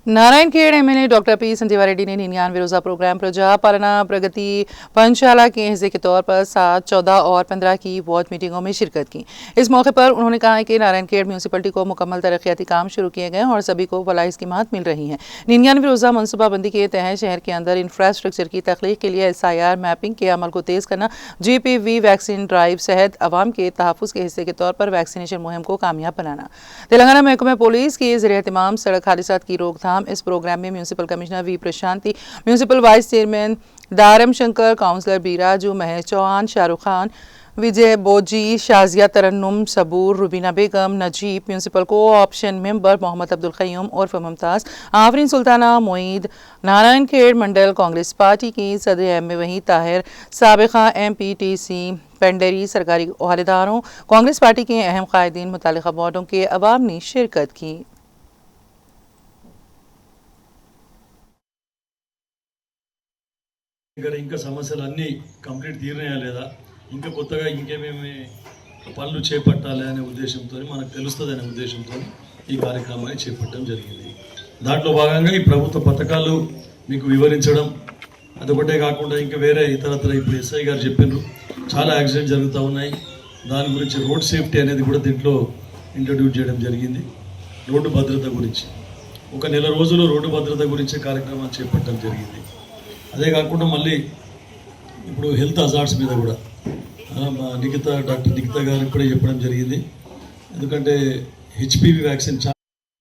Narayankhed MLA doctor P Sanjeeva Reddy ने 99वें रोजा प्रोग्राम प्रजा पालना प्रगति पंचशाला के हिस्से के तौर पर 7, 14 और 15 की वार्ड मीटिंगों में शिरकत की। इस मौके पर उन्होंने कहा कि नारायणखेड़ म्यूनसिपलिटी को मुकम्मल तरक्याती काम शुरू किए गए और सभी को फलाह की मात मिल रही है। 99वें रोजा मनसूबाबंदी के तहत शहर के अंदर इंफ्रास्ट्रक्चर की तख्लीक के लिए SIR मैपिंग के अमल को तेज करना, GPV वैक्सीन ड्राइव सेहत अवाम के तहफ़्फ़ुज़ के हिस्से के तौर पर वैक्सीनेशन मुहिम को कामयाब बनाना। तेलंगाना महकमा पुलिस के ज़ेर-ए-एहतमाम सड़क हादसात की रोकथाम। इस प्रोग्राम में municipal commissioner V Prashanti, municipal vice chairman Daram Shankar, councillor Biraju, Mahesh Chauhan, Shahrukh Khan, Vijay Boji, Shazia Tarannum, Sabur, Rubina Begum, Najeeb, municipal co-option member Mohammed Abdul Qayyum और मुमताज़, आफरीन सुल्ताना, मोईद, नारायणखेड़ मंडल कांग्रेस पार्टी की सदर MA वहीं ताहिर, साबिक़ा MPTC पेंडरी, सरकारी ओहदेदारों, कांग्रेस पार्टी के अहम कायदीन, मुतालिका वार्डों के अवाम ने शिरकत की। ఇంకా సమస్యలు అన్నీ కంప్లీట్ తీరనాయా లేదా, ఇంకా కొత్తగా ఇంకేమేమి పనులు చేపట్టాలి అనే ఉద్దేశంతో మనకు తెలుస్తుంది అనే ఉద్దేశంతో ఈ కార్యక్రమాన్ని చేపట్టడం జరిగింది. దాంట్లో భాగంగా ఈ ప్రభుత్వ పథకాలు మీకు వివరించడం, అదొకటే కాకుండా ఇంకా వేరే ఇతరత్ర ఇప్పుడు SI గారు చెప్పినారు చాలా యాక్సిడెంట్ జరుగుతూ ఉన్నాయి. దాని గురించి రోడ్ సేఫ్టీ అనేది కూడా దీంట్లో ఇంట్రడ్యూస్ చేయడం జరిగింది. రోడ్డు భద్రత గురించి ఒక నెల రోజులు రోడ్డు భద్రత గురించి కార్యక్రమాన్ని చేపట్టడం జరిగింది. అదే కాకుండా మళ్ళీ ఇప్పుడు హెల్త్ హజార్డ్స్ మీద కూడా డాక్టర్ నిఖిత గారికి కూడా చెప్పడం జరిగింది. ఎందుకంటే HPV వ్యాక్సిన్